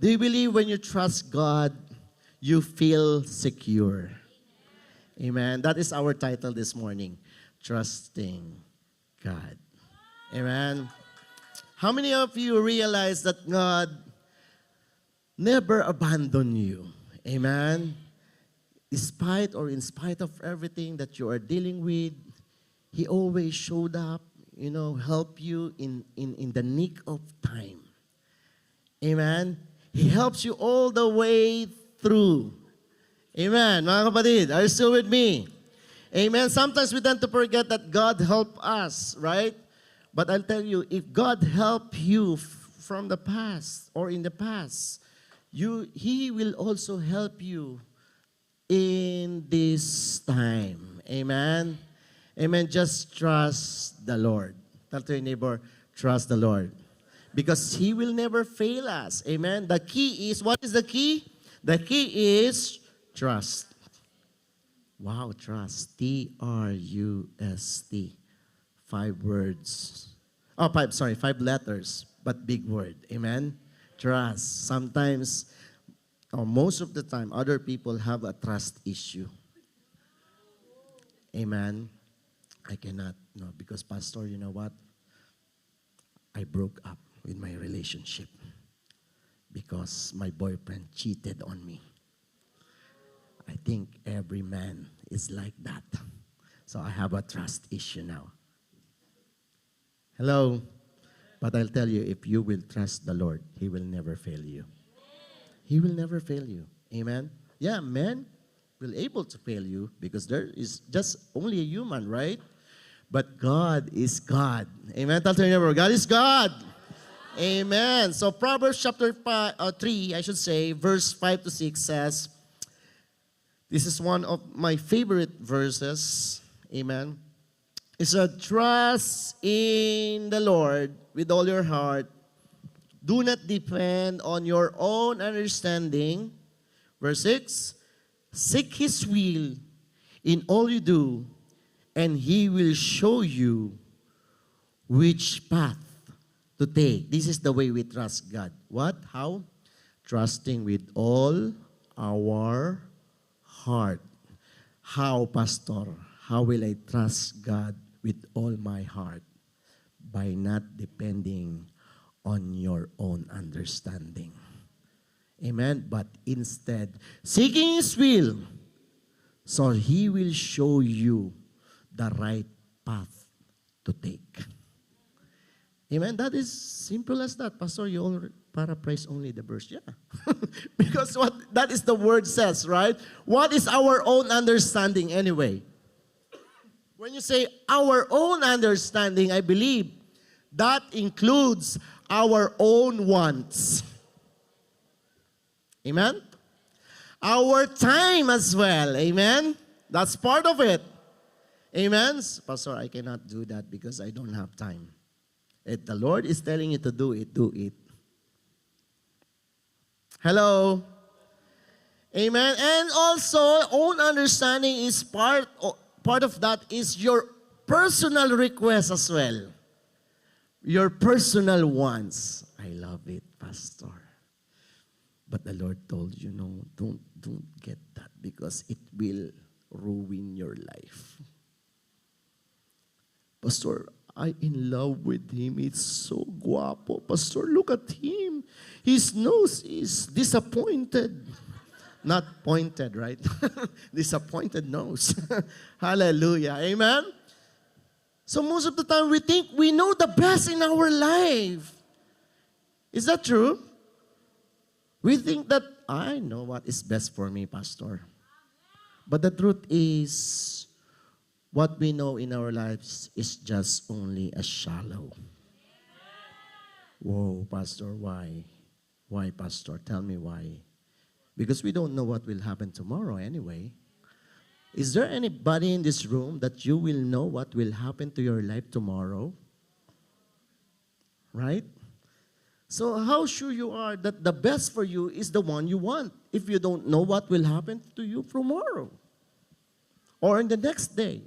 Do you believe when you trust God, you feel secure? Amen. That is our title this morning. Trusting God. Amen. How many of you realize that God never abandoned you? Amen. Despite or in spite of everything that you are dealing with, He always showed up, help you in the nick of time. Amen. He helps you all the way through. Amen. Mga kapatid, are you still with me? Amen. Sometimes we tend to forget that God helped us, right? But I'll tell you, if God helped you from the past or in the past, He will also help you in this time. Amen. Amen. Just trust the Lord. Tell to your neighbor, trust the Lord. Because He will never fail us. Amen. The key is, what is the key? The key is trust. Wow, trust. Trust. 5 words. Oh, 5 letters, but big word. Amen. Trust. Sometimes, or most of the time, other people have a trust issue. Amen. I cannot, no, because Pastor, you know what? I broke up with my relationship because my boyfriend cheated on me. I think every man is like that. So I have a trust issue now. Hello? But I'll tell you, if you will trust the Lord, He will never fail you. He will never fail you. Amen? Yeah, men will able to fail you because there is just only a human, right? But God is God. Amen? Tell your neighbor, God is God. Amen. So Proverbs chapter 3, I should say, verse 5 to 6 says, this is one of my favorite verses. Amen. It said, trust in the Lord with all your heart. Do not depend on your own understanding. Verse 6, seek His will in all you do, and He will show you which path to take. This is the way we trust God. What? How? Trusting with all our heart. How, Pastor? How will I trust God with all my heart? By not depending on your own understanding. Amen? But instead, seeking His will, so He will show you the right path to take. Amen? That is simple as that. Pastor, you all paraphrase only the verse. Yeah. Because that is the word says, right? What is our own understanding anyway? When you say our own understanding, I believe that includes our own wants. Amen? Our time as well. Amen? That's part of it. Amen? Pastor, I cannot do that because I don't have time. If the Lord is telling you to do it, do it. Hello? Amen? And also, own understanding is part of that is your personal request as well. Your personal wants. I love it, Pastor. But the Lord told you, no, don't get that because it will ruin your life. Pastor, I'm in love with him. It's so guapo. Pastor, look at him. His nose is disappointed. Not pointed, right? Disappointed nose. Hallelujah. Amen? So most of the time we think we know the best in our life. Is that true? We think that I know what is best for me, Pastor. But the truth is, what we know in our lives is just only a shallow. Whoa, Pastor, why? Why, Pastor? Tell me why. Because we don't know what will happen tomorrow anyway. Is there anybody in this room that you will know what will happen to your life tomorrow? Right? So how sure you are that the best for you is the one you want if you don't know what will happen to you tomorrow? Or in the next day?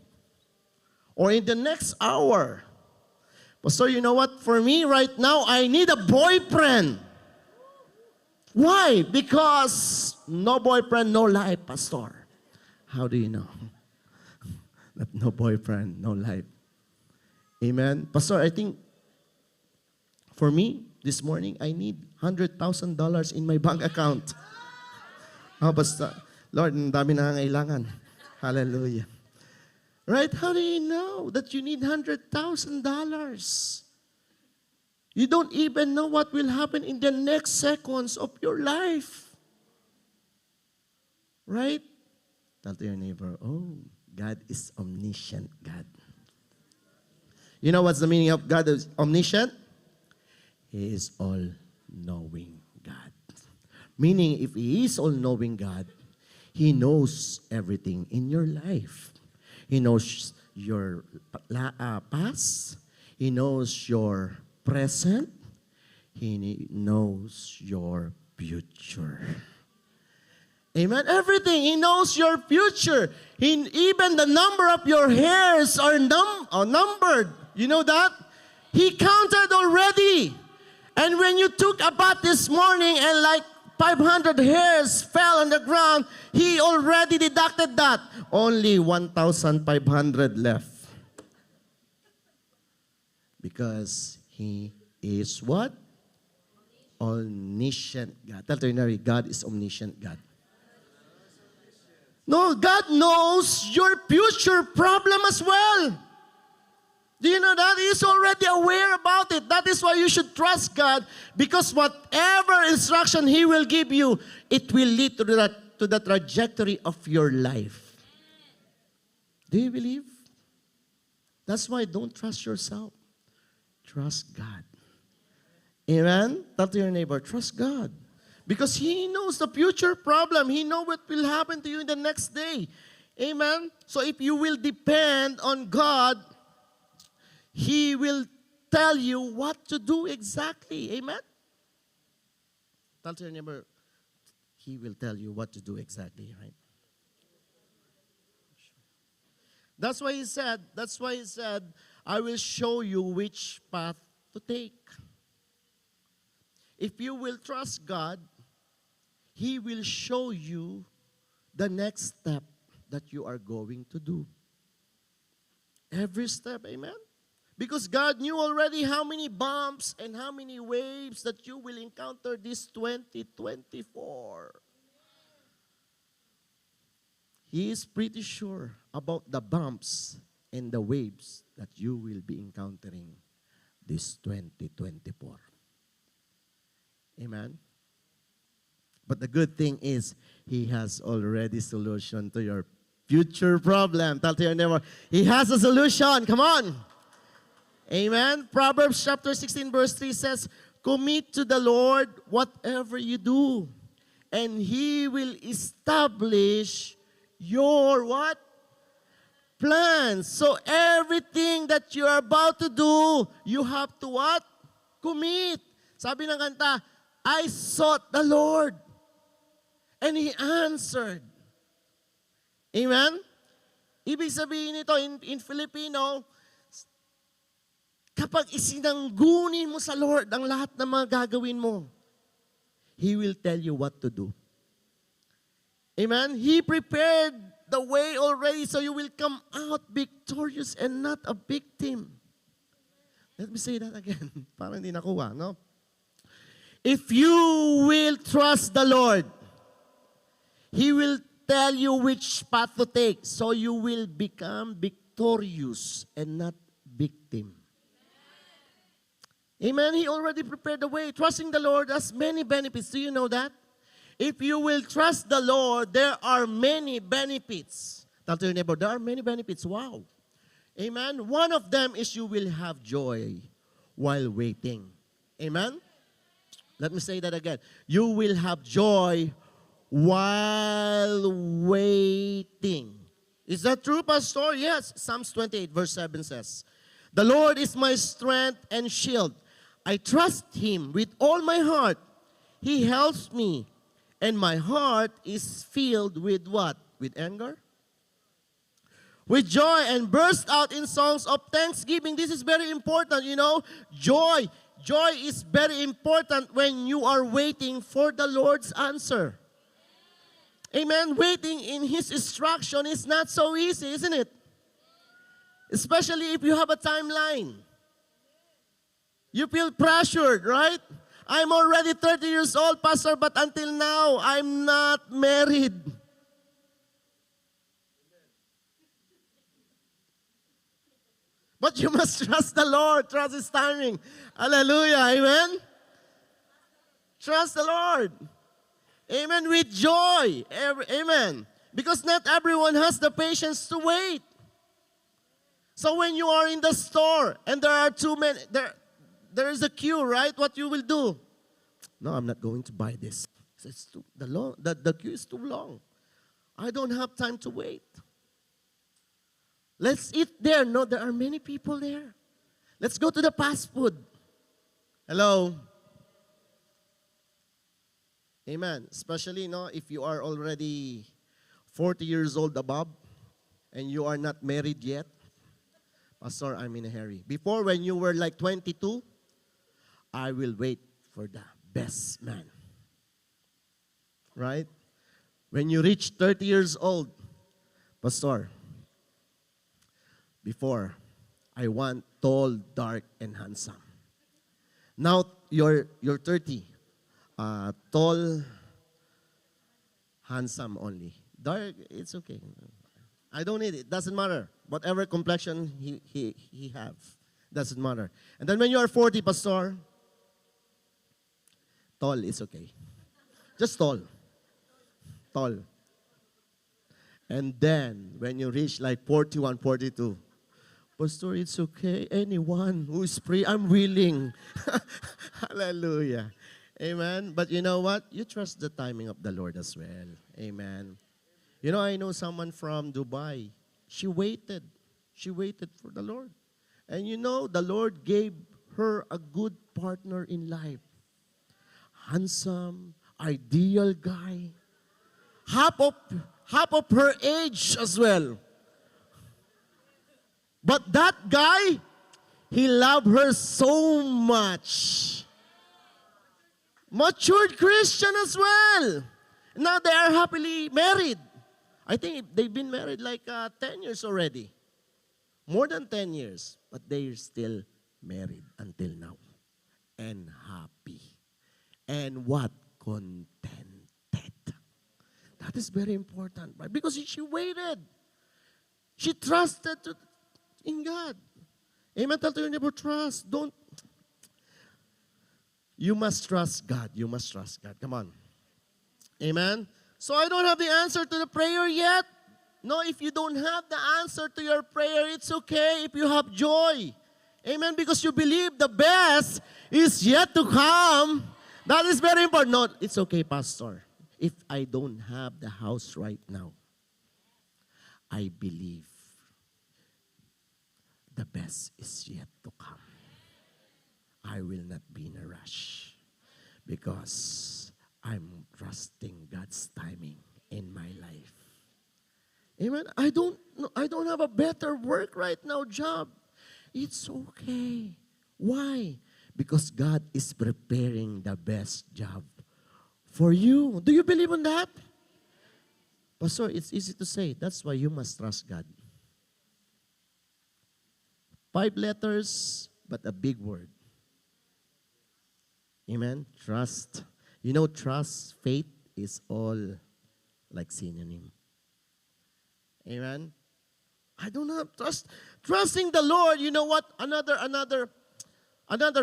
Or in the next hour? Pastor, you know what? For me right now, I need a boyfriend. Why? Because no boyfriend, no life, pastor. How do you know that no boyfriend, no life? Amen. Pastor, I think for me, this morning, I need $100,000 in my bank account. Oh, basta, Lord, ang dami na kailangan. Hallelujah. Right? How do you know that you need $100,000? You don't even know what will happen in the next seconds of your life. Right? Tell to your neighbor, oh, God is omniscient God. You know what's the meaning of God is omniscient? He is all-knowing God. Meaning, if He is all-knowing God, He knows everything in your life. He knows your past. He knows your present. He knows your future. Amen. Everything. He knows your future. Even the number of your hairs are numbered. You know that? He counted already. And when you took a bath this morning and like 500 hairs fell on the ground, He already deducted that. Only 1,500 left. Because He is what? Omniscient God. Tell to your neighbor, God is omniscient God. No, God knows your future problem as well. Do you know that? He is already aware about it. That is why you should trust God, because whatever instruction He will give you, it will lead to the trajectory of your life. Do you believe? That's why don't trust yourself. Trust God. Amen? Tell to your neighbor, trust God. Because He knows the future problem. He knows what will happen to you in the next day. Amen? So if you will depend on God, He will tell you what to do exactly. Amen? Tell to your neighbor, He will tell you what to do exactly, right? That's why He said, I will show you which path to take. If you will trust God, He will show you the next step that you are going to do. Every step, amen? Because God knew already how many bumps and how many waves that you will encounter this 2024. He is pretty sure about the bumps and the waves that you will be encountering this 2024. Amen? But the good thing is, He has already solution to your future problem. Tell to your neighbor, He has a solution. Come on. Amen? Proverbs chapter 16 verse 3 says, commit to the Lord whatever you do, and He will establish your what? Plans. So everything that you are about to do, you have to what? Commit. Sabi ng kanta, I sought the Lord, and He answered. Amen? Ibig sabihin nito in Filipino, kapag isinanggunin mo sa Lord ang lahat ng mga gagawin mo, He will tell you what to do. Amen? He prepared the way already so you will come out victorious and not a victim. Let me say that again. Parang hindi nakuha, no? If you will trust the Lord, He will tell you which path to take so you will become victorious and not victim. Amen? He already prepared the way. Trusting the Lord has many benefits. Do you know that? If you will trust the Lord, there are many benefits. Tell to your neighbor, there are many benefits. Wow. Amen? One of them is you will have joy while waiting. Amen? Let me say that again. You will have joy while waiting. Is that true, Pastor? Yes. Psalms 28 verse 7 says, the Lord is my strength and shield. I trust Him with all my heart. He helps me. And my heart is filled with what? With anger? With joy, and burst out in songs of thanksgiving. This is very important, you know. Joy. Joy is very important when you are waiting for the Lord's answer. Amen. Waiting in His instruction is not so easy, isn't it? Especially if you have a timeline. You feel pressured, right? I'm already 30 years old, Pastor, but until now, I'm not married. But you must trust the Lord. Trust His timing. Hallelujah. Amen? Trust the Lord. Amen. With joy. Amen. Because not everyone has the patience to wait. So when you are in the store and there are too many, there is a queue, right? What you will do? No, I'm not going to buy this. It's too, the queue is too long. I don't have time to wait. Let's eat there. No, there are many people there. Let's go to the fast food. Hello? Amen. Especially, if you are already 40 years old above and you are not married yet. Pastor, I'm in a hurry. Before, when you were like 22, I will wait for the best man. Right? When you reach 30 years old, Pastor, before, I want tall, dark, and handsome. Now, you're 30. Tall, handsome only. Dark, it's okay. I don't need it. Doesn't matter. Whatever complexion he have, doesn't matter. And then when you are 40, Pastor, tall is okay. Just tall. Tall. And then, when you reach like 41, 42, Pastor, it's okay. Anyone who is free, I'm willing. Hallelujah. Amen. But you know what? You trust the timing of the Lord as well. Amen. I know someone from Dubai. She waited. She waited for the Lord. And the Lord gave her a good partner in life. Handsome, ideal guy. Half of her age as well. But that guy, he loved her so much. Matured Christian as well. Now they are happily married. I think they've been married like 10 years already. More than 10 years. But they're still married until now. And happy. And what? Contented. That is very important, right? Because she waited. She trusted in God. Amen. Tell to your neighbor, trust. Don't. You must trust God. You must trust God. Come on. Amen. So I don't have the answer to the prayer yet. No, if you don't have the answer to your prayer, it's okay if you have joy. Amen. Because you believe the best is yet to come. That is very important. No, it's okay, Pastor. If I don't have the house right now, I believe the best is yet to come. I will not be in a rush because I'm trusting God's timing in my life. Amen. I don't have a better work right now, job. It's okay. Why? Because God is preparing the best job for you. Do you believe in that? Pastor, it's easy to say. That's why you must trust God. 5 letters, but a big word. Amen. Trust. Trust, faith is all like synonym. Amen. I don't have trust. Trusting the Lord, you know what? Another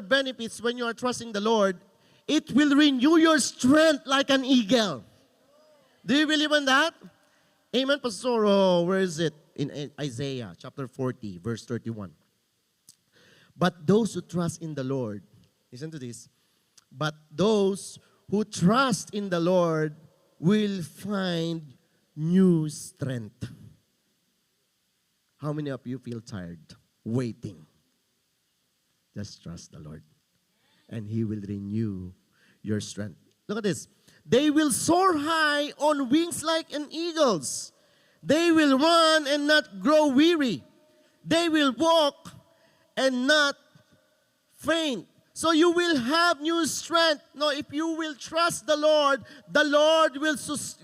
benefits when you are trusting the Lord, it will renew your strength like an eagle. Do you believe in that? Amen, Pastor. Where is it? In Isaiah chapter 40, verse 31. But those who trust in the Lord, listen to this. But those who trust in the Lord will find new strength. How many of you feel tired waiting? Just trust the Lord. And He will renew your strength. Look at this. They will soar high on wings like an eagle's. They will run and not grow weary. They will walk and not faint. So you will have new strength. No, if you will trust the Lord will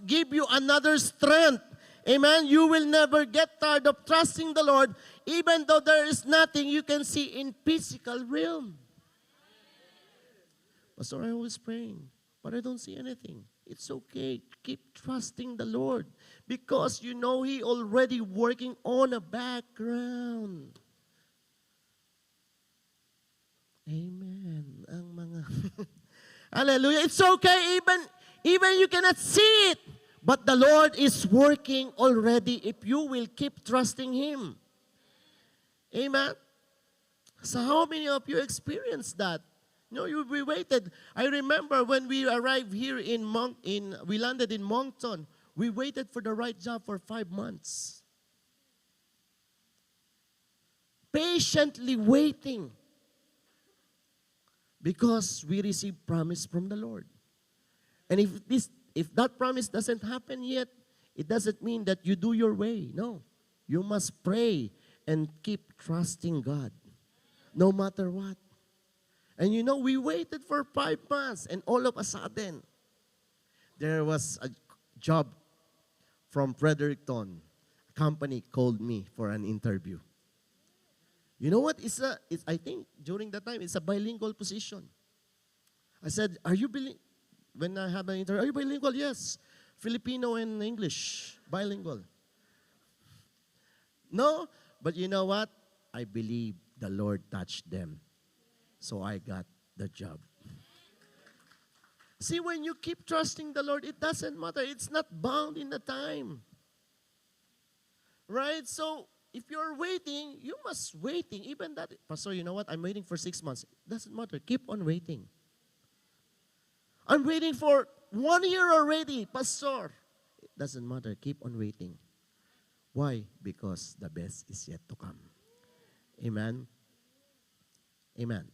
give you another strength. Amen? You will never get tired of trusting the Lord, even though there is nothing you can see in physical realm. Pastor, I always praying, but I don't see anything. It's okay. Keep trusting the Lord because you know He already working on a background. Amen. Ang mga Hallelujah. It's okay even you cannot see it, but the Lord is working already if you will keep trusting Him. Amen. So how many of you experienced that? No, we waited. I remember when we arrived here we landed in Moncton. We waited for the right job for 5 months. Patiently waiting. Because we received promise from the Lord. And if that promise doesn't happen yet, it doesn't mean that you do your way. No. You must pray and keep trusting God. No matter what. And you know, we waited for 5 months and all of a sudden, there was a job from Fredericton. A company called me for an interview. You know what? I think during that time, it's a bilingual position. I said, are you bilingual? When I have an interview, are you bilingual? Yes. Filipino and English. Bilingual. No, but you know what? I believe the Lord touched them. So I got the job. See, when you keep trusting the Lord, it doesn't matter. It's not bound in the time. Right? So, if you're waiting, you must waiting. Even that, Pastor, you know what? I'm waiting for 6 months. It doesn't matter. Keep on waiting. I'm waiting for 1 year already, Pastor. It doesn't matter. Keep on waiting. Why? Because the best is yet to come. Amen? Amen.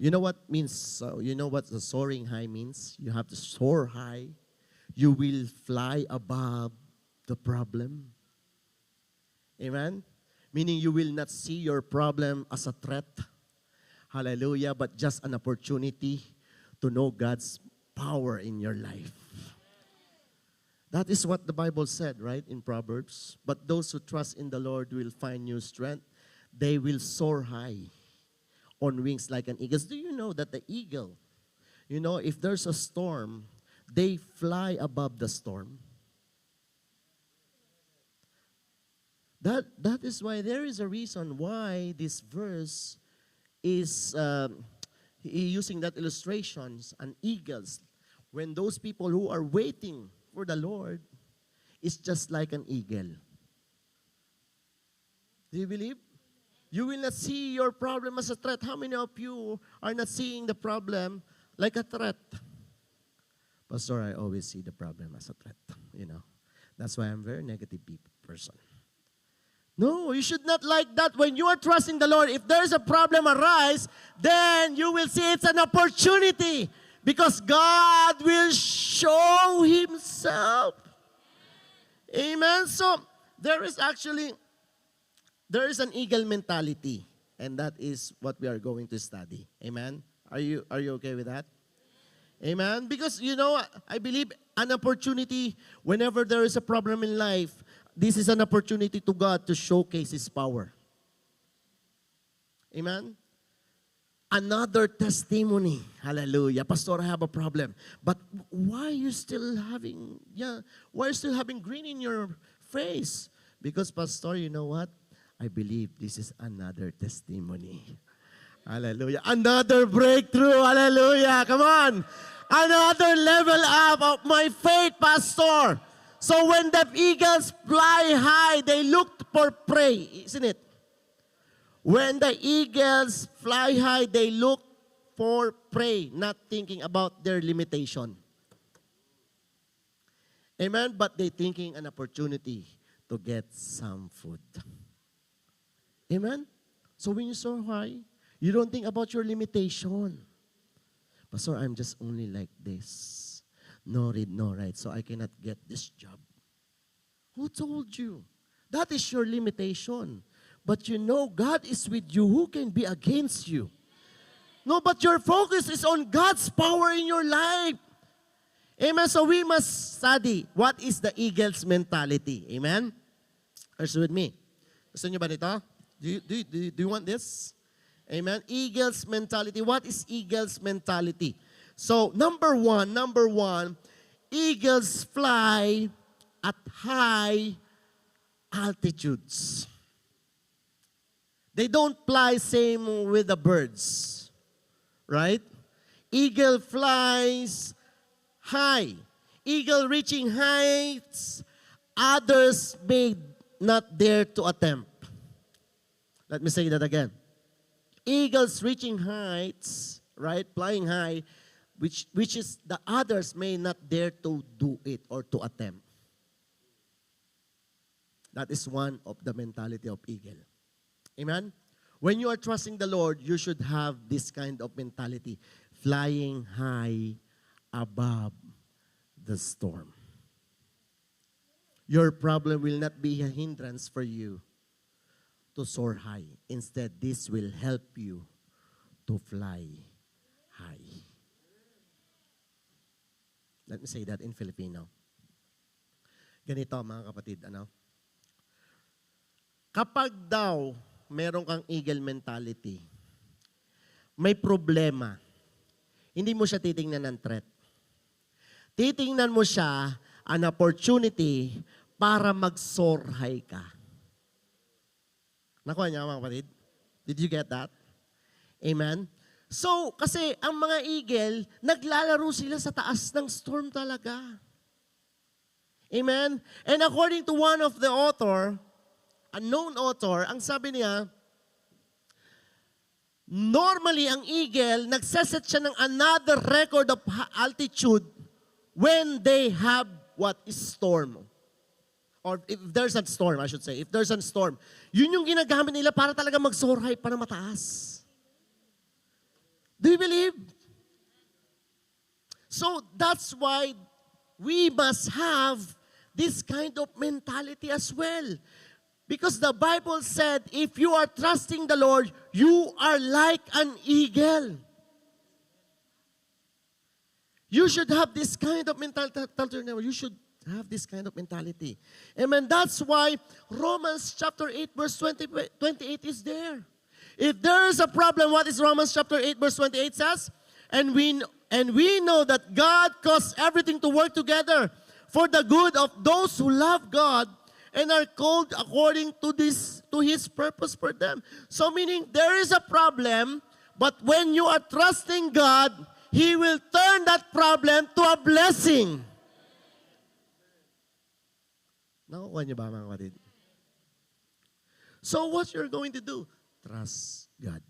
You know what means, you know what the soaring high means? You have to soar high. You will fly above the problem. Amen? Meaning you will not see your problem as a threat. Hallelujah. But just an opportunity to know God's power in your life. That is what the Bible said, right, in Proverbs. But those who trust in the Lord will find new strength. They will soar high on wings like an eagle. Do you know that the eagle, you know, if there's a storm, they fly above the storm? That is why there is a reason why this verse is using that illustrations and eagles. When those people who are waiting for the Lord, it's just like an eagle. Do you believe? You will not see your problem as a threat. How many of you are not seeing the problem like a threat? Pastor, I always see the problem as a threat. You know, that's why I'm a very negative person. No, you should not like that. When you are trusting the Lord, if there's a problem arise, then you will see it's an opportunity because God will show Himself. Amen. So there is an eagle mentality, and that is what we are going to study. Amen. Are you okay with that? Amen. Because you know, I believe an opportunity whenever there is a problem in life. This is an opportunity to God to showcase His power. Amen? Another testimony. Hallelujah. Pastor, I have a problem. But why are you still having green in your face? Because, Pastor, you know what? I believe this is another testimony. Hallelujah. Another breakthrough. Hallelujah. Come on. Another level up of my faith, Pastor. So when the eagles fly high, they look for prey, isn't it? When the eagles fly high, they look for prey, not thinking about their limitation. Amen? But they thinking an opportunity to get some food. Amen? So when you soar high, you don't think about your limitation. Pastor, I'm just only like this. No read, no write, so I cannot get this job. Who told you? That is your limitation. But you know, God is with you. Who can be against you? No, but your focus is on God's power in your life. Amen. So we must study what is the eagle's mentality. Amen. Are you with me? Gusto niyo ba nito? Do you want this? Amen. Eagle's mentality. What is eagle's mentality? So, number one, eagles fly at high altitudes. They don't fly same with the birds. Right? Eagle flies high. Eagle reaching heights others may not dare to attempt. Let me say that again. Eagles reaching heights, right? Flying high, which is the others may not dare to do it or to attempt. That is one of the mentality of eagle. Amen? When you are trusting the Lord, you should have this kind of mentality, flying high above the storm. Your problem will not be a hindrance for you to soar high. Instead, this will help you to fly high. Let me say that in Filipino. Ganito mga kapatid, kapag daw meron kang eagle mentality, may problema, hindi mo siya titingnan ng threat. Titingnan mo siya an opportunity para mag-soar high ka. Nakuha niya mga kapatid? Did you get that? Amen? So, kasi ang mga eagle, naglalaro sila sa taas ng storm talaga. Amen? And according to one of the author, a known author, ang sabi niya, normally ang eagle, nagsaset siya ng another record of altitude when they have what is storm. Or if there's a storm, I should say. If there's a storm. Yun yung ginagamit nila para talaga mag-soar high para mataas. Do you believe? So that's why we must have this kind of mentality as well. Because the Bible said, if you are trusting the Lord, you are like an eagle. You should have this kind of mentality. You should have this kind of mentality. Amen. That's why Romans chapter 8 verse 28 is there. If there is a problem, what is Romans chapter 8 verse 28 says? And we know that God caused everything to work together for the good of those who love God and are called according to His purpose for them. So meaning there is a problem, but when you are trusting God, He will turn that problem to a blessing. Nakukuha niyo ba mga kapatid? So what you're going to do? Trust God.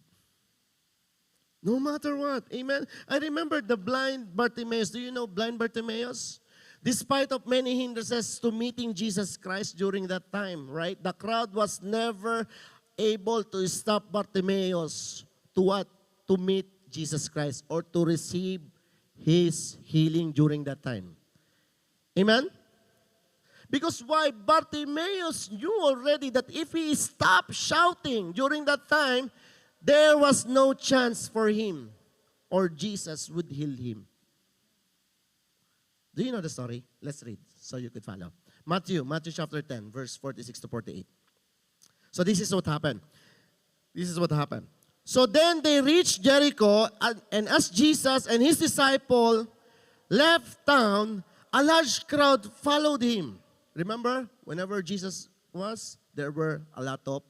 No matter what. Amen? I remember the blind Bartimaeus. Do you know blind Bartimaeus? Despite of many hindrances to meeting Jesus Christ during that time, right? The crowd was never able to stop Bartimaeus to what? To meet Jesus Christ or to receive His healing during that time. Amen? Because why? Bartimaeus knew already that if he stopped shouting during that time, there was no chance for him or Jesus would heal him. Do you know the story? Let's read so you could follow. Matthew chapter 10, verse 46 to 48. So this is what happened. So then they reached Jericho, and as Jesus and His disciple left town, a large crowd followed Him. Remember, whenever Jesus was, there were a lot of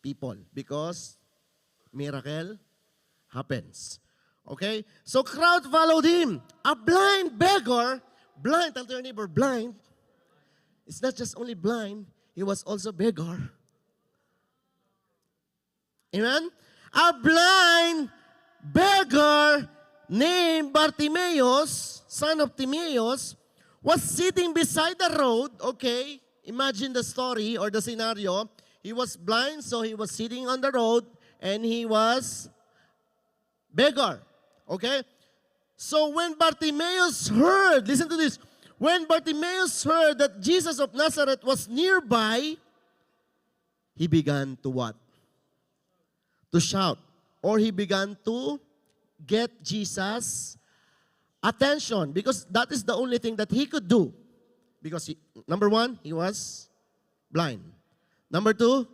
people because miracle happens. Okay? So crowd followed Him. A blind beggar, blind, tell your neighbor, blind. It's not just only blind, he was also beggar. Amen? A blind beggar named Bartimaeus, son of Timaeus, was sitting beside the road, okay? Imagine the story or the scenario. He was blind, so he was sitting on the road, and he was beggar, okay? So when Bartimaeus heard, listen to this, when Bartimaeus heard that Jesus of Nazareth was nearby, he began to what? To shout. Or he began to get Jesus' attention because that is the only thing that he could do. Because number one, he was blind. Number two,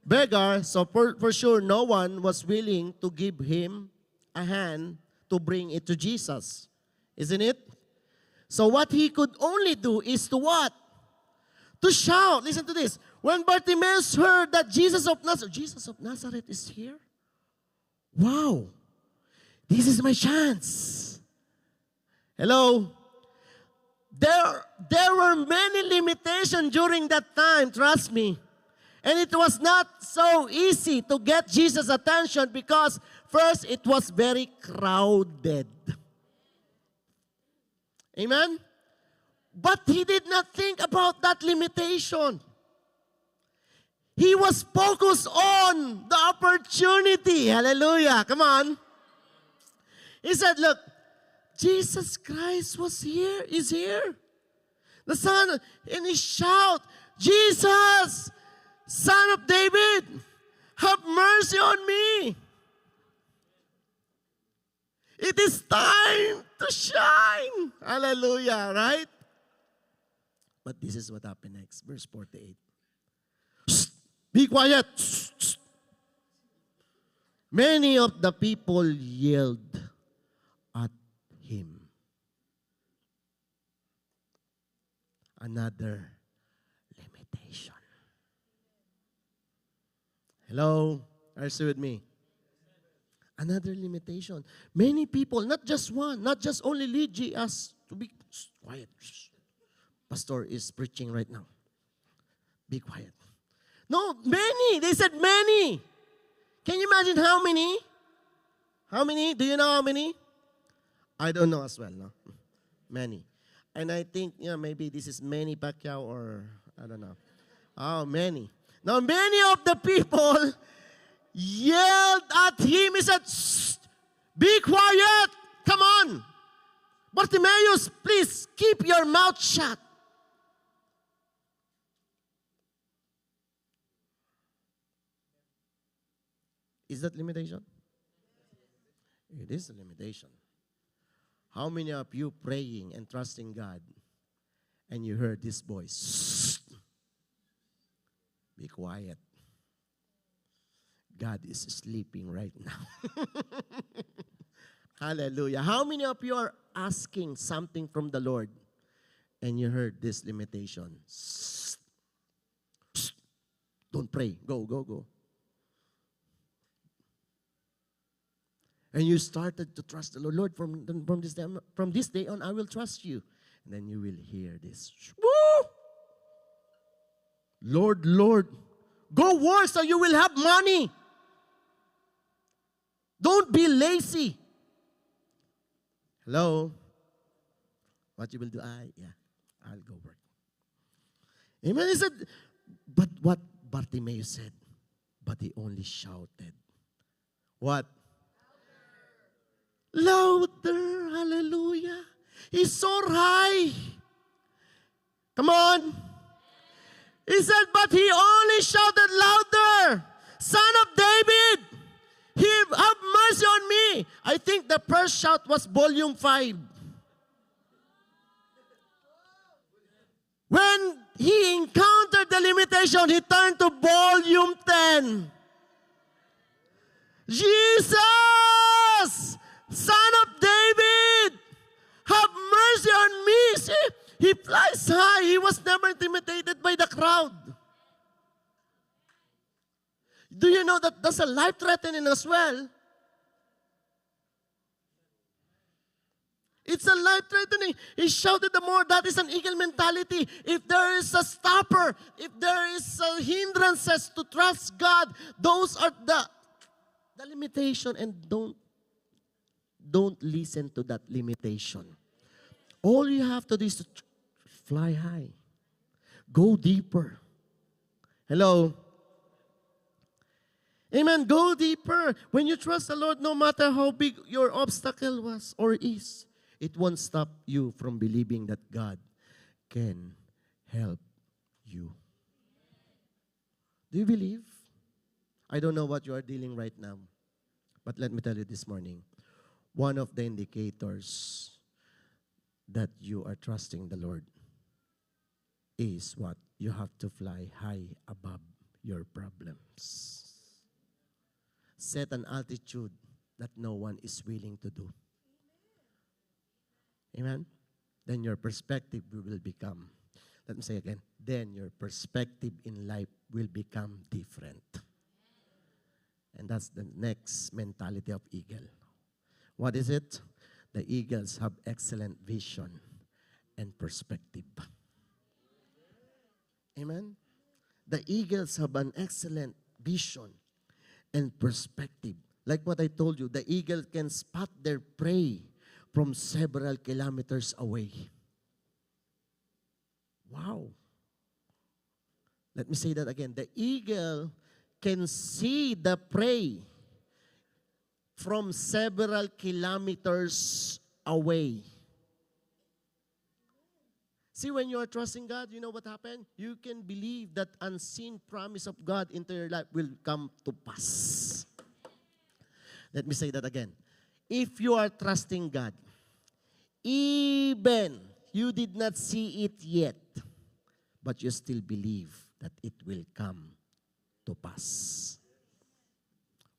beggar. So for sure, no one was willing to give him a hand to bring it to Jesus. Isn't it? So what he could only do is to what? To shout. Listen to this. When Bartimaeus heard that Jesus of Nazareth is here, wow, this is my chance. Hello? There were many limitations during that time, trust me. And it was not so easy to get Jesus' attention because first, it was very crowded. Amen? But he did not think about that limitation. He was focused on the opportunity. Hallelujah. Come on. He said, look, Jesus Christ is here. The Son, and he shout, Jesus, Son of David, have mercy on me. It is time to shine. Hallelujah, right? But this is what happened next. Verse 48. Shh, be quiet. Shh, shh. Many of the people yelled at him. Another limitation. Hello? Are you with me? Another limitation. Many people, not just one, not just only Lygia, as to be quiet. Pastor is preaching right now. Be quiet. No, many. They said many. Can you imagine how many? How many? Do you know how many? I don't know as well, no? Many. And I think, maybe this is Manny Pacquiao or, I don't know. Oh, many. Now, many of the people yelled at him. He said, shh, be quiet. Come on. Bartimaeus, please keep your mouth shut. Is that limitation? It is a limitation. How many of you praying and trusting God and you heard this voice? Shh, be quiet. God is sleeping right now. Hallelujah. How many of you are asking something from the Lord and you heard this limitation? Shh. Shh. Don't pray. Go, go, go. And you started to trust the Lord. Lord, from this day on, I will trust you. And then you will hear this. Woo! Lord, Lord, go work so you will have money. Don't be lazy. Hello? What you will do? I'll go work. Amen. He said, but what Bartimaeus said, but he only shouted. What? Louder. Hallelujah. He's so high. Come on. He said, but he only shouted louder. Son of David, have mercy on me. I think the first shout was volume 5. When he encountered the limitation, he turned to volume 10. Jesus, Son of David, have mercy on me. See, he flies high. He was never intimidated by the crowd. Do you know that that's a life-threatening as well? It's a life-threatening. He shouted the more. That is an eagle mentality. If there is a stopper, if there is a hindrances to trust God, those are the limitation, and don't listen to that limitation. All you have to do is to fly high. Go deeper. Hello? Amen. Go deeper. When you trust the Lord, no matter how big your obstacle was or is, it won't stop you from believing that God can help you. Do you believe? I don't know what you are dealing right now, but let me tell you this morning. One of the indicators that you are trusting the Lord is what? You have to fly high above your problems. Set an altitude that no one is willing to do. Amen? Then your perspective will become, let me say again, then your perspective in life will become different. And that's the next mentality of eagle. What is it? The eagles have excellent vision and perspective. Amen? The eagles have an excellent vision and perspective. Like what I told you, the eagle can spot their prey from several kilometers away. Wow. Let me say that again. The eagle can see the prey from several kilometers away. See, when you are trusting God, you know what happened? You can believe that unseen promise of God into your life will come to pass. Let me say that again. If you are trusting God, even you did not see it yet, but you still believe that it will come to pass.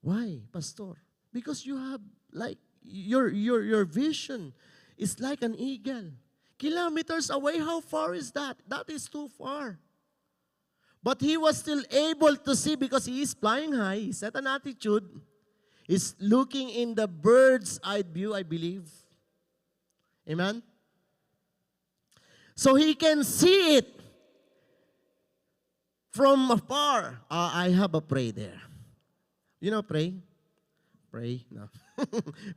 Why, Pastor? Because you have like your vision is like an eagle. Kilometers away, how far is that? That is too far. But he was still able to see because he is flying high. He set an attitude. He's looking in the bird's eye view, I believe. Amen? So he can see it from afar. I have a pray there. You know pray? Pray? No.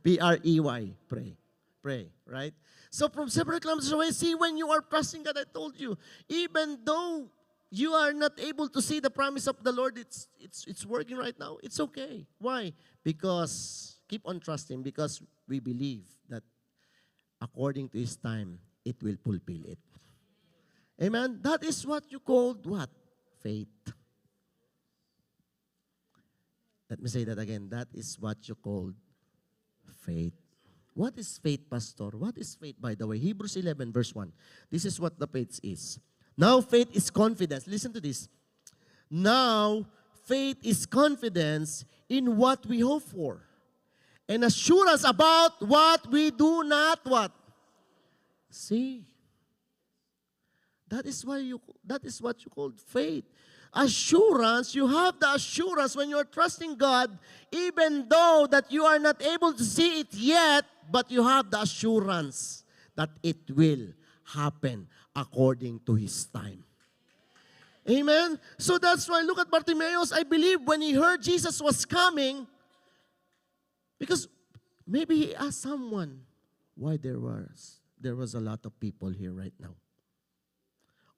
P-R-E-Y. Pray. Pray, right? So from several kilometers away, see, when you are trusting God, I told you, even though you are not able to see the promise of the Lord, it's working right now. It's okay. Why? Because, keep on trusting, because we believe that according to His time, it will fulfill it. Amen? That is what you called what? Faith. Let me say that again. That is what you called faith. What is faith, Pastor? What is faith, by the way? Hebrews 11, verse 1. This is what the faith is. Now faith is confidence. Listen to this. Now faith is confidence in what we hope for, and assurance about what we do not what? See. That is what you call faith. Assurance, you have the assurance when you're trusting God, even though that you are not able to see it yet, but you have the assurance that it will happen according to His time. Amen? So that's why, look at Bartimaeus. I believe when he heard Jesus was coming, because maybe he asked someone why there was a lot of people here right now.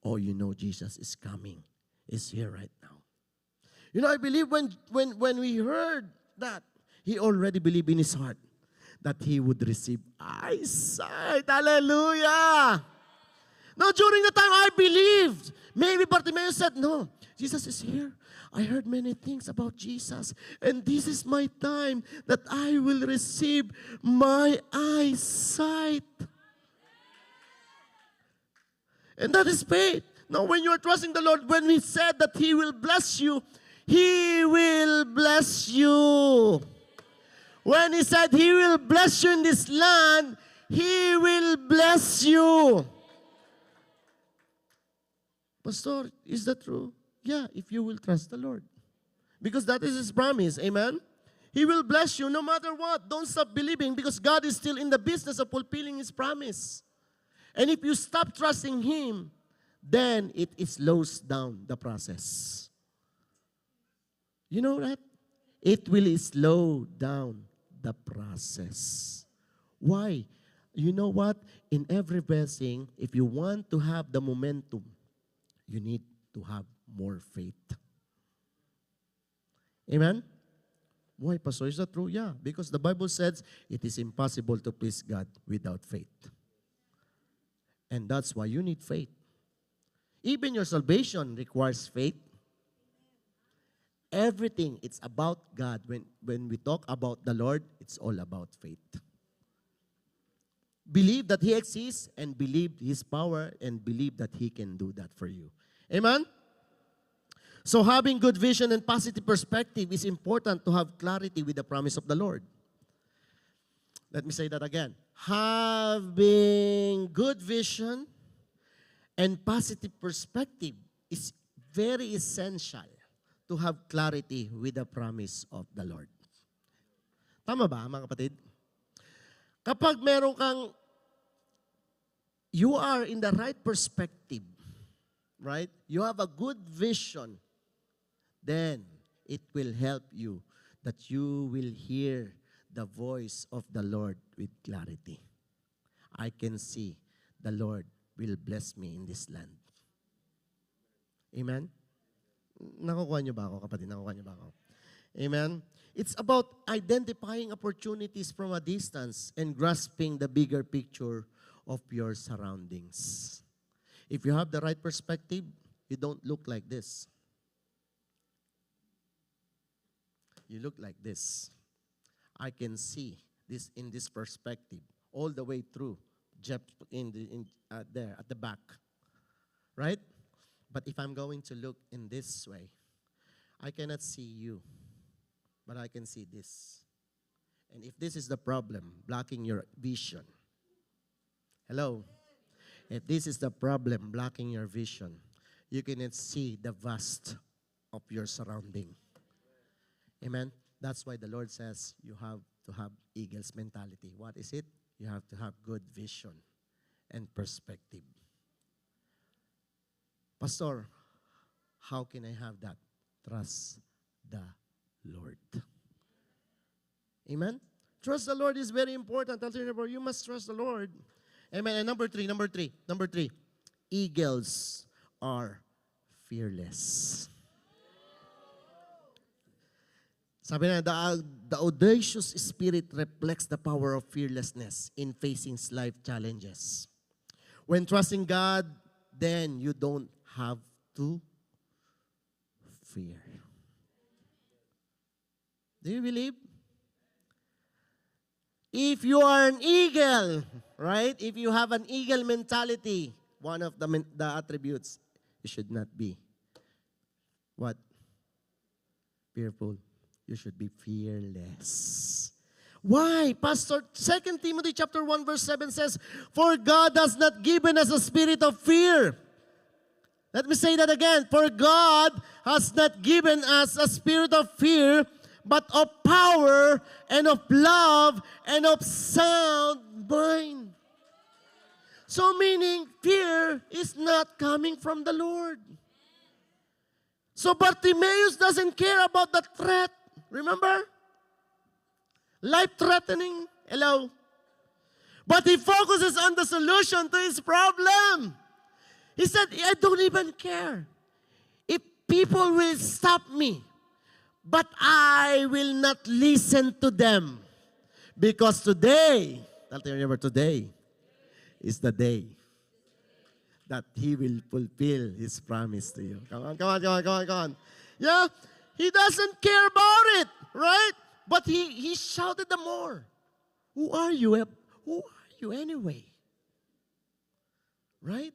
Oh, you know Jesus is coming. Is here right now. You know, I believe when we heard that, he already believed in his heart that he would receive eyesight. Hallelujah! Now, during the time I believed, maybe Bartimaeus said, no, Jesus is here. I heard many things about Jesus, and this is my time that I will receive my eyesight. And that is faith. Now, when you are trusting the Lord, when He said that He will bless you, He will bless you. When He said He will bless you in this land, He will bless you. Pastor, is that true? Yeah, if you will trust the Lord. Because that is His promise. Amen? He will bless you no matter what. Don't stop believing because God is still in the business of fulfilling His promise. And if you stop trusting Him, then it slows down the process. You know that? It will slow down the process. Why? You know what? In every blessing, if you want to have the momentum, you need to have more faith. Amen? Why, Pastor? Is that true? Yeah, because the Bible says it is impossible to please God without faith. And that's why you need faith. Even your salvation requires faith. Everything, it's about God. When we talk about the Lord, it's all about faith. Believe that He exists and believe His power and believe that He can do that for you. Amen? So having good vision and positive perspective is important to have clarity with the promise of the Lord. Let me say that again. Having good vision and positive perspective is very essential to have clarity with the promise of the Lord. Tama ba, mga kapatid? Kapag meron kang, you are in the right perspective, right? You have a good vision, then it will help you that you will hear the voice of the Lord with clarity. I can see the Lord will bless me in this land. Amen? Nakukuha niyo ba ako, kapatid? Nakukuha niyo ba ako? Amen? It's about identifying opportunities from a distance and grasping the bigger picture of your surroundings. If you have the right perspective, you don't look like this. You look like this. I can see this in this perspective all the way through Jeff there at the back. Right? But if I'm going to look in this way, I cannot see you, but I can see this. And if this is the problem, blocking your vision. Hello? If this is the problem, blocking your vision, you cannot see the vast of your surrounding. Amen? That's why the Lord says you have to have eagle's mentality. What is it? You have to have good vision and perspective. Pastor, how can I have that? Trust the Lord. Amen? Trust the Lord is very important. Tell your neighbor, you must trust the Lord. Amen. And number three, eagles are fearless. Sabi na, the audacious spirit reflects the power of fearlessness in facing life challenges. When trusting God, then you don't have to fear. Do you believe? If you are an eagle, right? If you have an eagle mentality, one of the attributes, you should not be what? Fearful. You should be fearless. Why? Pastor, 2 Timothy chapter 1 verse 7 says, "For God has not given us a spirit of fear." Let me say that again. For God has not given us a spirit of fear, but of power and of love and of sound mind. So meaning, fear is not coming from the Lord. So Bartimaeus doesn't care about the threat. Remember? Life-threatening. Hello? But he focuses on the solution to his problem. He said, I don't even care if people will stop me, but I will not listen to them. Because today, tell your neighbor, today is the day that He will fulfill His promise to you. Come on. Yeah, he doesn't care about it, right? But he shouted the more. Who are you? Who are you anyway? Right?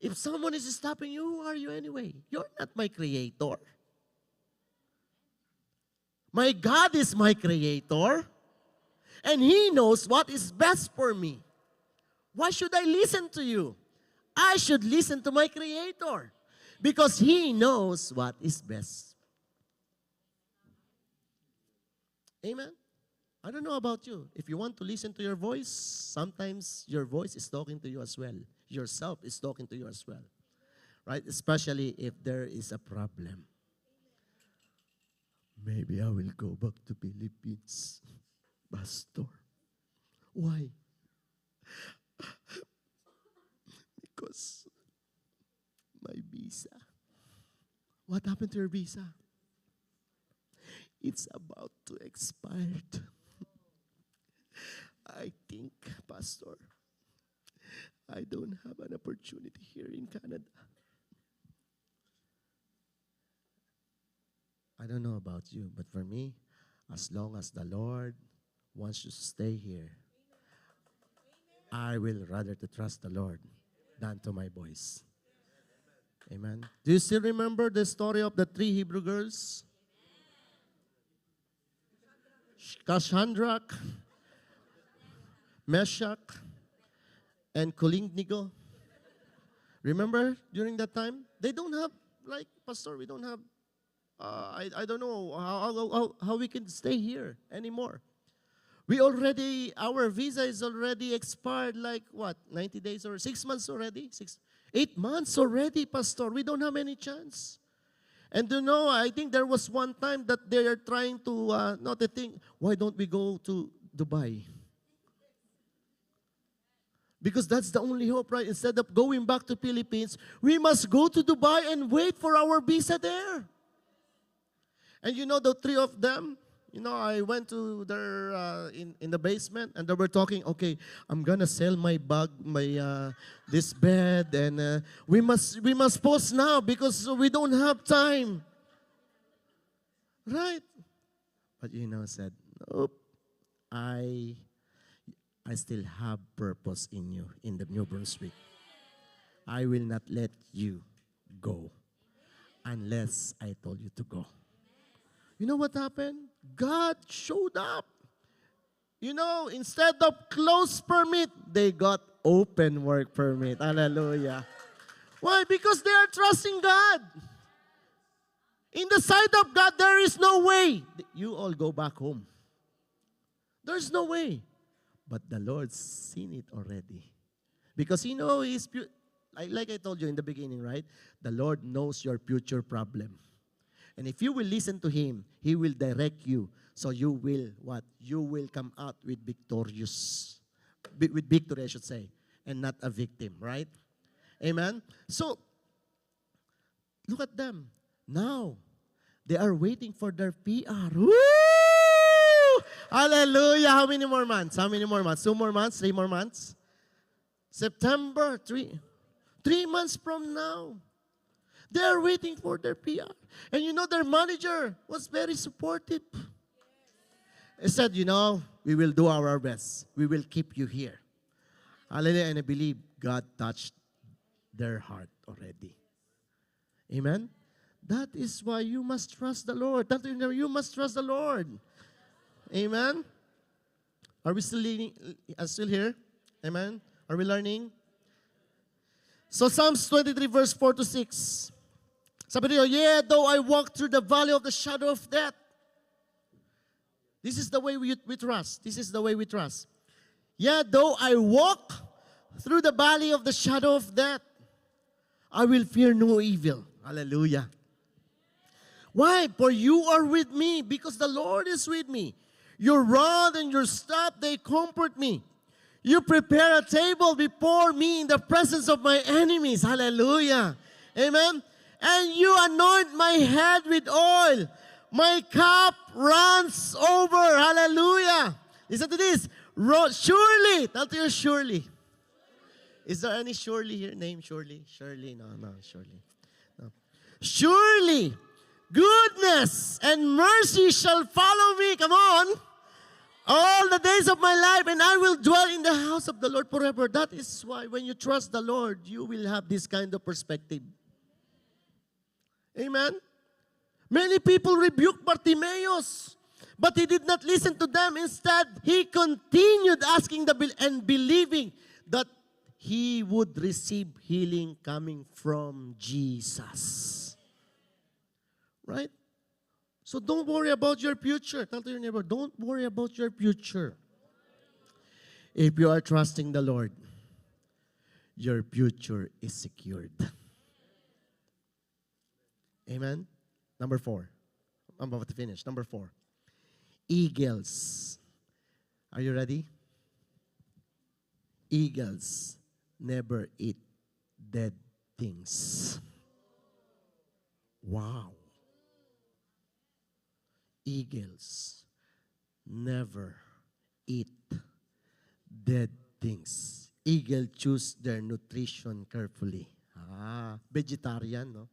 If someone is stopping you, who are you anyway? You're not my creator. My God is my creator. And He knows what is best for me. Why should I listen to you? I should listen to my creator. Because He knows what is best. Amen? I don't know about you. If you want to listen to your voice, sometimes your voice is talking to you as well. Yourself is talking to you as well. Right? Especially if there is a problem. Maybe I will go back to Philippines, Pastor. Why? Because my visa. What happened to your visa? It's about to expire. I think, Pastor, I don't have an opportunity here in Canada. I don't know about you, but for me, as long as the Lord wants you to stay here, I will rather to trust the Lord than to my boys. Amen. Do you still remember the story of the three Hebrew girls? Shadrach, Meshach, and Kolingnigo. Remember during that time? They don't have, like, Pastor, we don't have, I don't know how we can stay here anymore. Our visa is already expired, like what, 90 days or 6 months already? 8 months already, Pastor. We don't have any chance. And I think there was one time that they are trying to, not to think, why don't we go to Dubai? Because that's the only hope, right? Instead of going back to Philippines, we must go to Dubai and wait for our visa there. And the three of them, I went to their, in the basement, and they were talking, okay, I'm going to sell my bag, this bed, and we must post now because we don't have time. Right? But said, nope, I still have purpose in you, in the New Brunswick. I will not let you go unless I told you to go. You know what happened? God showed up. Instead of closed permit, they got open work permit. Hallelujah. Why? Because they are trusting God. In the sight of God, there is no way. You all go back home. There's no way. But the Lord's seen it already. Because He's, like I told you in the beginning, right? The Lord knows your future problem. And if you will listen to Him, He will direct you. So you will, what? You will come out with victorious. With victory, I should say. And not a victim, right? Amen? So, look at them. Now, they are waiting for their PR. Woo! Hallelujah. How many more months? 2 more months? 3 more months? September, 3 months from now. They are waiting for their PR. And their manager was very supportive. He said, we will do our best. We will keep you here. Hallelujah. And I believe God touched their heart already. Amen? That is why you must trust the Lord. You must trust the Lord. Amen? Are we still here? Amen? Are we learning? So Psalms 23 verse 4 to 6. Sabi niyo, yeah, though I walk through the valley of the shadow of death. This is the way we trust. This is the way we trust. Yeah, though I walk through the valley of the shadow of death, I will fear no evil. Hallelujah. Why? For you are with me, because the Lord is with me. Your rod and your staff, they comfort me. You prepare a table before me in the presence of my enemies. Hallelujah. Amen. And you anoint my head with oil. My cup runs over. Hallelujah. Listen to this. Surely. Tell to you, surely. Is there any surely here? Name surely? Surely. No, surely. No. Surely, goodness and mercy shall follow me. Come on. All the days of my life, and I will dwell in the house of the Lord forever. That is why when you trust the Lord, you will have this kind of perspective. Amen? Many people rebuked Bartimaeus, but he did not listen to them. Instead, he continued asking and believing that he would receive healing coming from Jesus. Right? So don't worry about your future. Tell to your neighbor, don't worry about your future. If you are trusting the Lord, your future is secured. Amen? Number 4. I'm about to finish. Number 4. Eagles. Are you ready? Eagles never eat dead things. Wow. Eagles never eat dead things. Eagle choose their nutrition carefully. Vegetarian, no?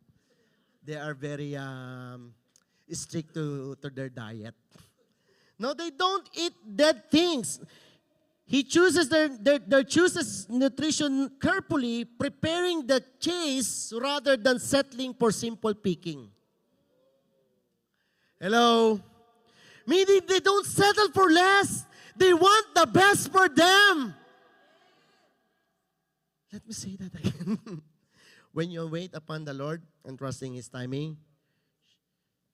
They are very strict to their diet. No, they don't eat dead things. He chooses their chooses nutrition carefully, preparing the chase rather than settling for simple picking. Hello? Meaning they don't settle for less. They want the best for them. Let me say that again. When you wait upon the Lord and trusting His timing,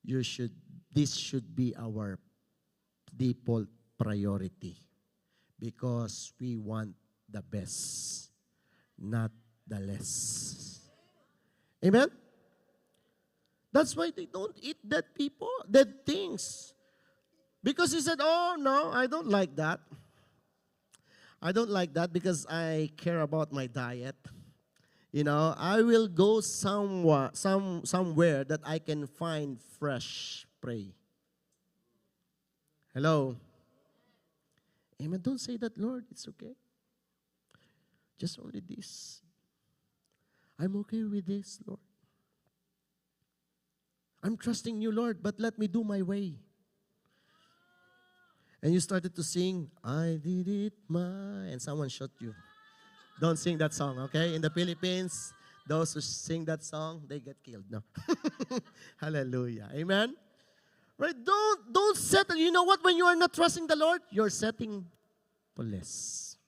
this should be our default priority. Because we want the best, not the less. Amen? That's why they don't eat dead things. Because he said, oh, no, I don't like that. I don't like that because I care about my diet. I will go somewhere that I can find fresh prey. Hello? Amen. Don't say that, Lord. It's okay. Just only this. I'm okay with this, Lord. I'm trusting you, Lord, but let me do my way. And you started to sing, I did it and someone shot you. Don't sing that song, okay? In the Philippines, those who sing that song, they get killed. No. Hallelujah. Amen? Right? Don't settle. You know what? When you are not trusting the Lord, you're setting for less.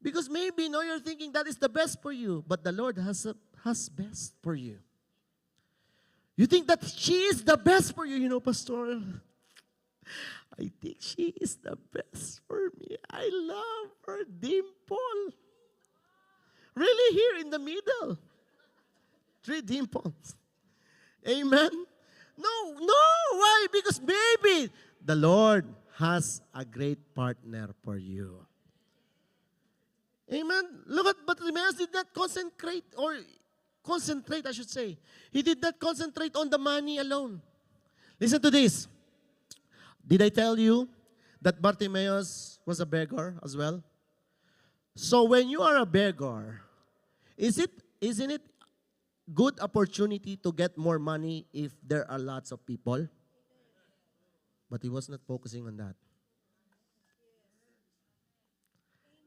Because maybe you're thinking that is the best for you, but the Lord has best for you. You think that she is the best for you, Pastor. I think she is the best for me. I love her dimple. Really here in the middle. 3 dimples. Amen? No. Why? Because maybe the Lord has a great partner for you. Amen? Look at, but Bartimaeus did not concentrate, I should say. He did not concentrate on the money alone. Listen to this. Did I tell you that Bartimaeus was a beggar as well? So when you are a beggar, isn't it good opportunity to get more money if there are lots of people? But he was not focusing on that.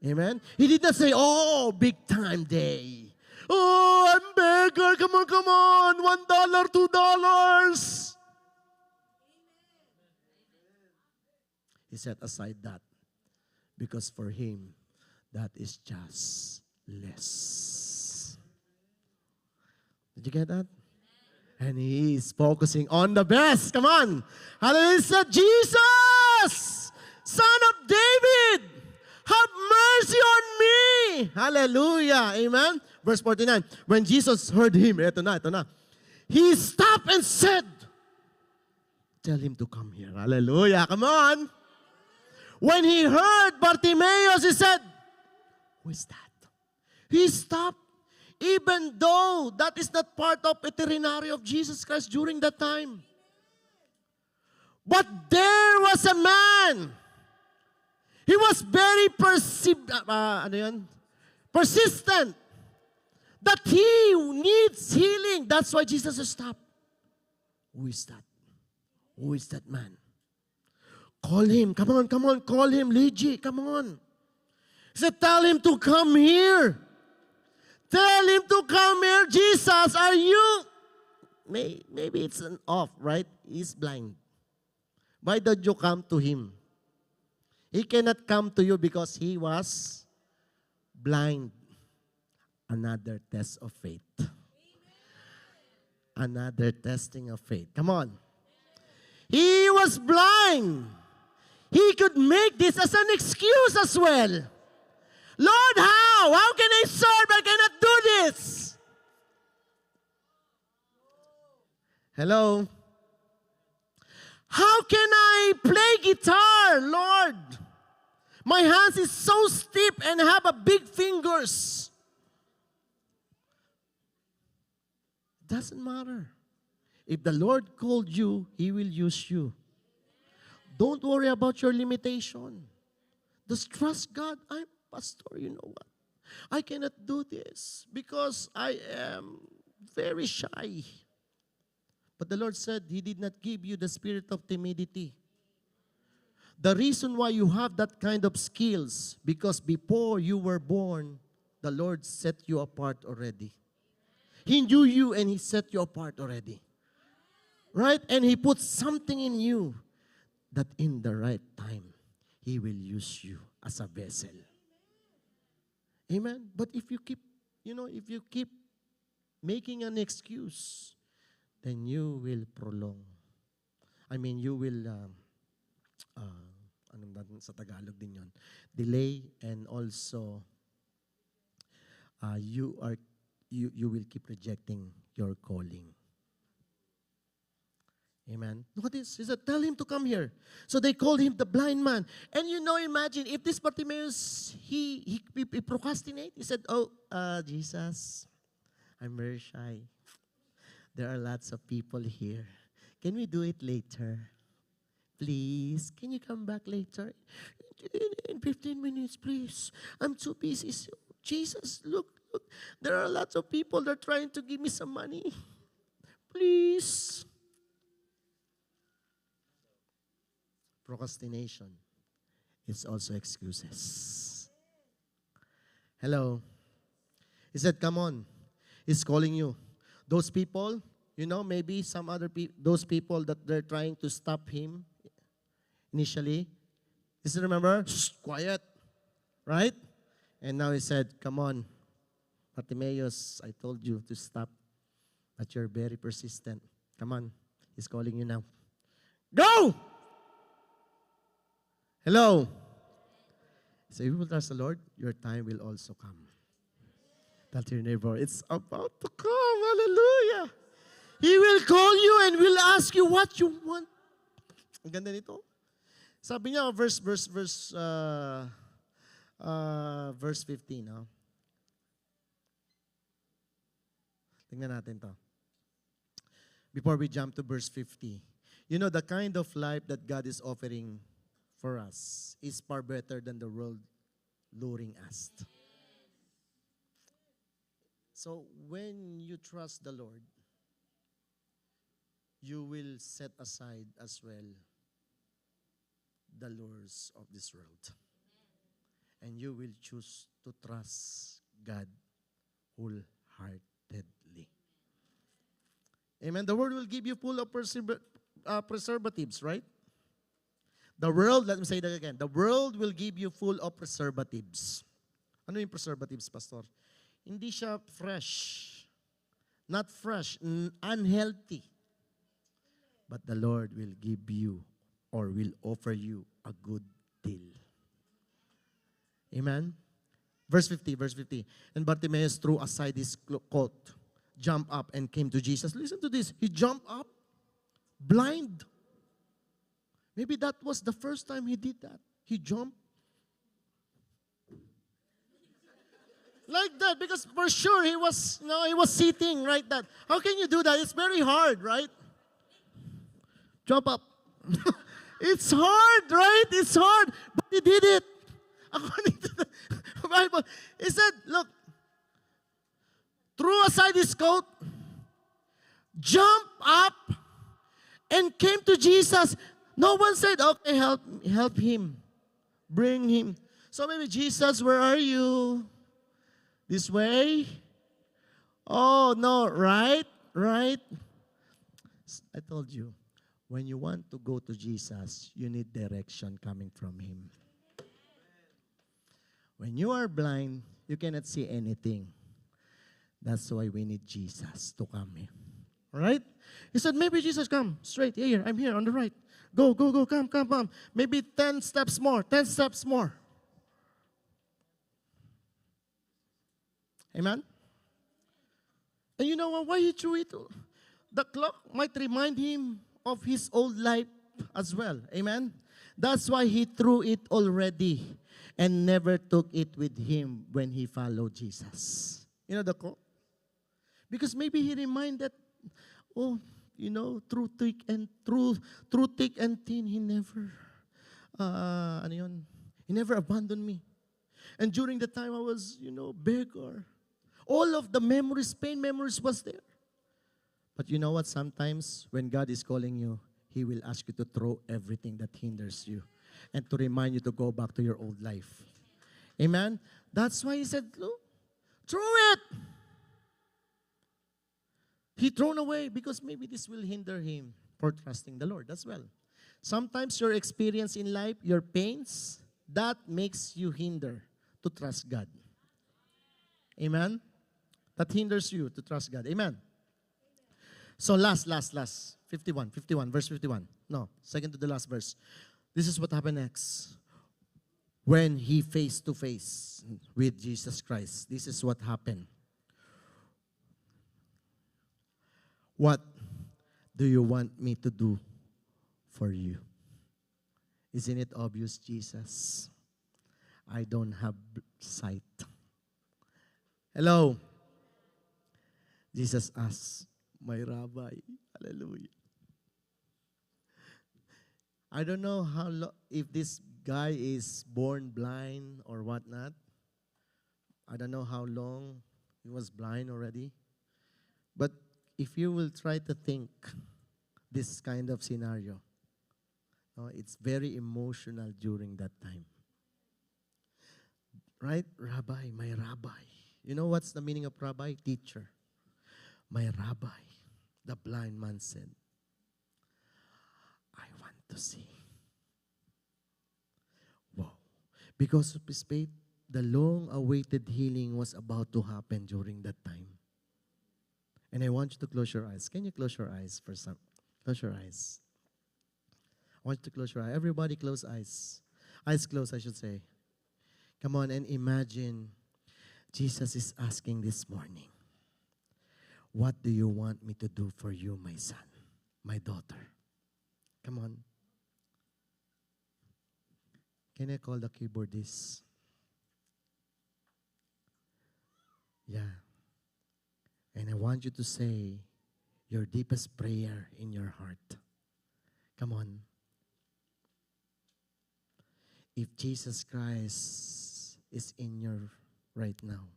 Amen? He did not say, oh, big time day. Oh, I'm beggar. Come on. $1, $2. He set aside that because for him, that is just less. Did you get that? And he is focusing on the best. Come on. Hallelujah. He said, Jesus, Son of David, have mercy on me. Hallelujah. Amen. Verse 49. When Jesus heard him, eto na. He stopped and said, tell him to come here. Hallelujah. Come on. When he heard Bartimaeus, he said, who is that? He stopped, even though that is not part of itinerary of Jesus Christ during that time. But there was a man. He was very persistent that he needs healing. That's why Jesus stopped. Who is that? Who is that man? Call him. Come on. Call him. Luigi, come on. He said, tell him to come here. Tell him to come here. Jesus, are you? Maybe it's an off, right? He's blind. Why did you come to him? He cannot come to you because he was blind. Another test of faith. Another testing of faith. Come on. He was blind. He could make this as an excuse as well. Lord, how? How can I serve? I cannot do this. Hello? How can I play guitar, Lord? My hands is so stiff and have a big fingers. Doesn't matter. If the Lord called you, He will use you. Don't worry about your limitation. Just trust God. I'm pastor, you know what? I cannot do this because I am very shy. But the Lord said He did not give you the spirit of timidity. The reason why you have that kind of skills, because before you were born, the Lord set you apart already. He knew you and He set you apart already. Right? And He put something in you that in the right time, He will use you as a vessel. Amen? But if you keep, if you keep making an excuse, then you will prolong. You will, anong natin sa Tagalog din yon? Delay, and also, you will keep rejecting your calling. Amen. Look at this. He said, tell him to come here. So they called him the blind man. And imagine, if this Bartimaeus, he procrastinate. He said, Jesus, I'm very shy. There are lots of people here. Can we do it later? Please, can you come back later? In 15 minutes, please. I'm too busy. Jesus, look. There are lots of people that are trying to give me some money. Please. Procrastination is also excuses. Hello. He said, come on. He's calling you. Those people, maybe some other people, those people that they're trying to stop him initially. You still remember? Shh, quiet. Right? And now he said, come on. Bartimaeus, I told you to stop, but you're very persistent. Come on. He's calling you now. Go! Hello. So if you will trust the Lord, your time will also come. Tell to your neighbor, it's about to come. Hallelujah. He will call you and will ask you what you want. Ang ganda nito. Sabi niya, verse 15. No? Tingnan natin to. Before we jump to verse 50. The kind of life that God is offering for us is far better than the world luring us. So when you trust the Lord, you will set aside as well the lures of this world. And you will choose to trust God wholeheartedly. Amen. The world will give you full of preservatives, right? The world, let me say that again. The world will give you full of preservatives. Ano yung preservatives, Pastor? Hindi siya fresh. Not fresh, unhealthy. But the Lord will give you or will offer you a good deal. Amen? Verse 50. And Bartimaeus threw aside his coat, jumped up, and came to Jesus. Listen to this. He jumped up, blind. Maybe that was the first time he did that. He jumped. Like that, because for sure he was sitting right that. How can you do that? It's very hard, right? Jump up. It's hard, right? It's hard. But he did it. According to the Bible. He said, look, threw aside his coat, jumped up, and came to Jesus. No one said, okay, help him. Bring him. So maybe, Jesus, where are you? This way? Oh, no, right? I told you, when you want to go to Jesus, you need direction coming from Him. When you are blind, you cannot see anything. That's why we need Jesus to come here. All right? He said, maybe Jesus, come straight here. I'm here on the right. Go, come. Maybe 10 steps more. Amen? And you know what? Why he threw it? The clock might remind him of his old life as well. Amen? That's why he threw it already and never took it with him when he followed Jesus. You know the clock? Because maybe he reminded, through thick and thin, he never, he never abandoned me. And during the time I was, beggar, all of the memories, pain memories was there. But you know what? Sometimes when God is calling you, He will ask you to throw everything that hinders you and to remind you to go back to your old life. Amen? That's why he said, look, throw it. He thrown away because maybe this will hinder him for trusting the Lord as well. Sometimes your experience in life, your pains, that makes you hinder to trust God. Amen? That hinders you to trust God. Amen? So last. 51, verse 51. No, second to the last verse. This is what happened next. When he face to face with Jesus Christ, this is what happened. What do you want me to do for you? Isn't it obvious, Jesus? I don't have sight. Hello? Jesus asked, my Rabbi, hallelujah. I don't know if this guy is born blind or whatnot. I don't know how long he was blind already. But if you will try to think this kind of scenario, it's very emotional during that time. Right? Rabbi, my Rabbi. You know what's the meaning of Rabbi? Teacher. My Rabbi, the blind man said, I want to see. Wow. Because of his faith, the long-awaited healing was about to happen during that time. And I want you to close your eyes. Can you close your eyes for some? Close your eyes. I want you to close your eyes. Everybody close eyes. Eyes closed, I should say. Come on and imagine Jesus is asking this morning, what do you want me to do for you, my son, my daughter? Come on. Can I call the keyboardist? Yeah. And I want you to say your deepest prayer in your heart. Come on. If Jesus Christ is in your right now,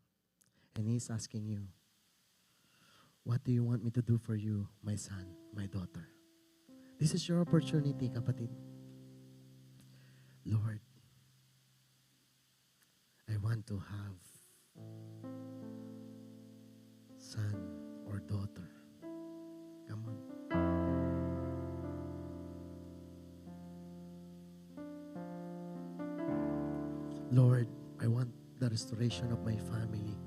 and He's asking you, what do you want me to do for you, my son, my daughter? This is your opportunity, kapatid. Lord, I want to have son or daughter. Come on. Lord, I want the restoration of my family.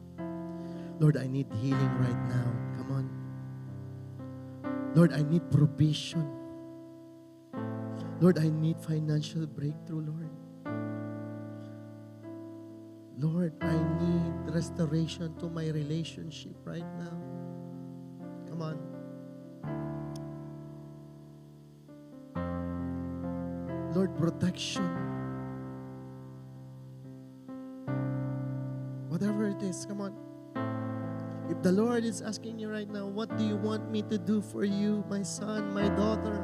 Lord, I need healing right now. Come on. Lord, I need provision. Lord, I need financial breakthrough, Lord. Lord, I need restoration to my relationship right now. Come on. Lord, protection. Whatever it is, come on. If the Lord is asking you right now, what do you want me to do for you, my son, my daughter?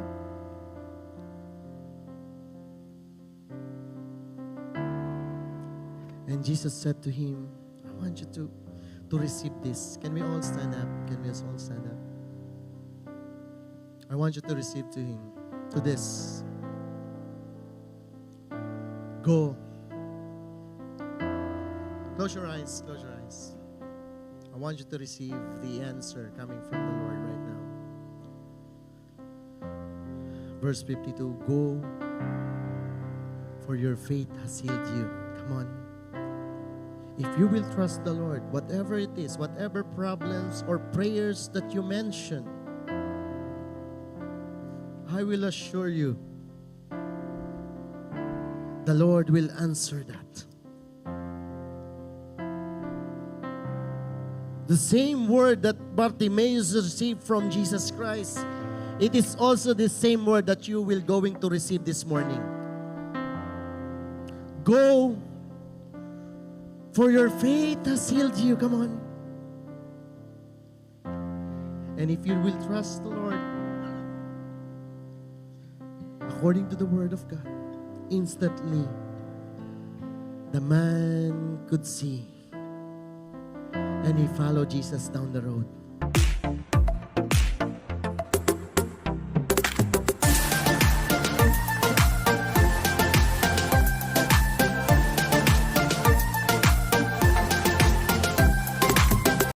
And Jesus said to him, I want you to receive this. Can we all stand up? Can we all stand up? I want you to receive to this. Go. Close your eyes. Close your eyes. I want you to receive the answer coming from the Lord right now. Verse 52, go, for your faith has healed you. Come on. If you will trust the Lord, whatever it is, whatever problems or prayers that you mention, I will assure you, the Lord will answer that. The same word that Bartimaeus received from Jesus Christ, it is also the same word that you will going to receive this morning. Go, for your faith has healed you. Come on. And if you will trust the Lord, according to the word of God, instantly the man could see. And he followed Jesus down the road.